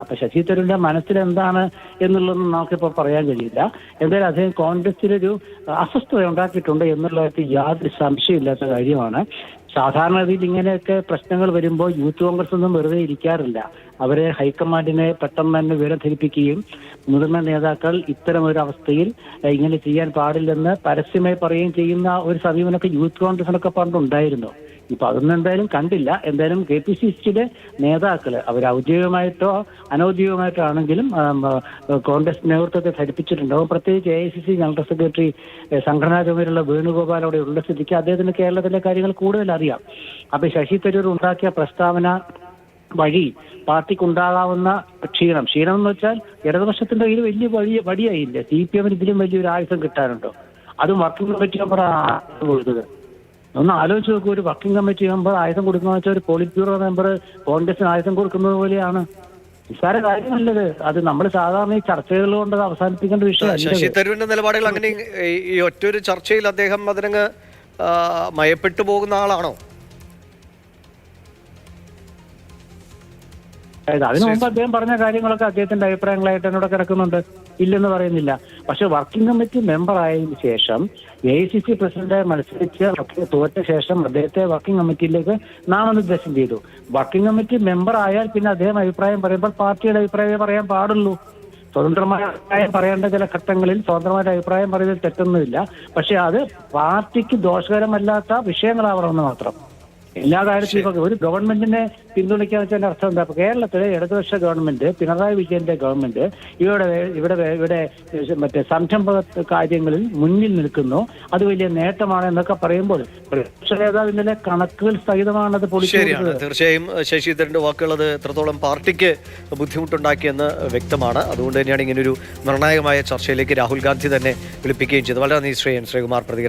അപ്പൊ ശശി തരൂരിന്റെ മനസ്സിൽ എന്താണ് എന്നുള്ളതൊന്നും നമുക്കിപ്പോൾ പറയാൻ കഴിയില്ല. എന്തായാലും അദ്ദേഹം കോൺഗ്രസിലൊരു അസ്വസ്ഥത ഉണ്ടാക്കിയിട്ടുണ്ട് എന്നുള്ളത് യാതൊരു സംശയമില്ലാത്ത കാര്യമാണ്. സാധാരണഗതിയിൽ ഇങ്ങനെയൊക്കെ പ്രശ്നങ്ങൾ വരുമ്പോൾ യൂത്ത് കോൺഗ്രസ് ഒന്നും വെറുതെ ഇരിക്കാറില്ല. അവരെ ഹൈക്കമാൻഡിനെ പെട്ടെന്ന് തന്നെ വിവരം ധരിപ്പിക്കുകയും മുതിർന്ന നേതാക്കൾ ഇത്തരം ഒരു അവസ്ഥയിൽ ഇങ്ങനെ ചെയ്യാൻ പാടില്ലെന്ന് പരസ്യമായി പറയുകയും ചെയ്യുന്ന ഒരു സമീപനമൊക്കെ യൂത്ത് കോൺഗ്രസിനൊക്കെ പണ്ടുണ്ടായിരുന്നു. ഇപ്പൊ അതൊന്നും എന്തായാലും കണ്ടില്ല. എന്തായാലും KPCCയുടെ നേതാക്കള് അവർ ഔദ്യോഗികമായിട്ടോ അനൌദ്യോഗികമായിട്ടോ ആണെങ്കിലും കോൺഗ്രസ് നേതൃത്വത്തെ ധരിപ്പിച്ചിട്ടുണ്ടാവും. പ്രത്യേകിച്ച് AICC ജനറൽ സെക്രട്ടറി സംഘടനാ ചുമതലയുള്ള വേണുഗോപാൽ അവിടെ ഉള്ള സ്ഥിതിക്ക് അദ്ദേഹത്തിന് കേരളത്തിലെ കാര്യങ്ങൾ കൂടുതൽ അറിയാം. അപ്പൊ ശശി തരൂർ ഉണ്ടാക്കിയ പ്രസ്താവന വഴി പാർട്ടിക്കുണ്ടാകാവുന്ന ക്ഷീണം എന്ന് വെച്ചാൽ ഇടതുപക്ഷത്തിന്റെ കയ്യിൽ വലിയ വടിയായില്ല. CPM ഇതിലും വലിയൊരു ആയുധം കിട്ടാനുണ്ടോ? അതും വർക്കിംഗ് കമ്മിറ്റി മെമ്പർ കൊടുത്തത്. ഒന്ന് ആലോചിച്ച് നോക്കൂ, ഒരു വർക്കിംഗ് കമ്മിറ്റി മെമ്പർ ആയുധം കൊടുക്കുന്ന വെച്ചാൽ ഒരു പോളിറ്റ് ബ്യൂറോ മെമ്പർ കോൺഗ്രസിന് ആയുധം കൊടുക്കുന്നത് പോലെയാണ്. നിസ്സാര കാര്യമല്ലത്. അത് നമ്മൾ സാധാരണ ഈ ചർച്ചകൾ കൊണ്ട് അവസാനിപ്പിക്കേണ്ട വിഷയം. ശശി തരൂരിന്റെ നിലപാടുകൾ അങ്ങനെ ഈ ഒറ്റൊരു ചർച്ചയിൽ അദ്ദേഹം അതിനങ്ങ് മയപ്പെട്ടു പോകുന്ന ആളാണോ? അതിനു മുമ്പ് അദ്ദേഹം പറഞ്ഞ കാര്യങ്ങളൊക്കെ അദ്ദേഹത്തിന്റെ അഭിപ്രായങ്ങളായിട്ട് എന്നോട് കിടക്കുന്നുണ്ട്, ഇല്ലെന്ന് പറയുന്നില്ല. പക്ഷെ വർക്കിംഗ് കമ്മിറ്റി മെമ്പർ ആയതിനു ശേഷം AICC പ്രസിഡന്റായി മത്സരിച്ച് തോറ്റ ശേഷം അദ്ദേഹത്തെ വർക്കിംഗ് കമ്മിറ്റിയിലേക്ക് നാമനിർദ്ദേശം ചെയ്തു. വർക്കിംഗ് കമ്മിറ്റി മെമ്പർ ആയാൽ പിന്നെ അദ്ദേഹം അഭിപ്രായം പറയുമ്പോൾ പാർട്ടിയുടെ അഭിപ്രായമേ പറയാൻ പാടുള്ളൂ. സ്വതന്ത്രമായ അഭിപ്രായം പറയേണ്ട ചില ഘട്ടങ്ങളിൽ സ്വതന്ത്രമായ അഭിപ്രായം പറയുന്നതിൽ തെറ്റൊന്നുമില്ല. പക്ഷെ അത് പാർട്ടിക്ക് ദോഷകരമല്ലാത്ത വിഷയങ്ങളാവണമെന്ന് മാത്രം. എല്ലാ കാര്യത്തിലും ഇപ്പൊ ഒരു ഗവൺമെന്റിനെ പിന്തുണയ്ക്കാന്ന് വെച്ചാൽ അർത്ഥം എന്താ? കേരളത്തിലെ ഇടതുപക്ഷ ഗവൺമെന്റ്, പിണറായി വിജയന്റെ ഗവൺമെന്റ് ഇവിടെ മറ്റേ സംരംഭ കാര്യങ്ങളിൽ മുന്നിൽ നിൽക്കുന്നു, അത് വലിയ നേട്ടമാണ് എന്നൊക്കെ പറയുമ്പോൾ പ്രതിപക്ഷ നേതാവ് ഇന്നലെ കണക്കുകൾ സഹിതമാണത് ശരിയാണ്. തീർച്ചയായും ശശി തരൂരിന്റെ വാക്കുകൾ അത് എത്രത്തോളം പാർട്ടിക്ക് ബുദ്ധിമുട്ടുണ്ടാക്കിയെന്ന് വ്യക്തമാണ്. അതുകൊണ്ട് തന്നെയാണ് ഇങ്ങനൊരു നിർണായകമായ ചർച്ചയിലേക്ക് രാഹുൽ ഗാന്ധി തന്നെ വിളിപ്പിക്കുകയും ചെയ്തത്. വളരെ നന്ദി ശ്രീകുമാർ പ്രതികരണം.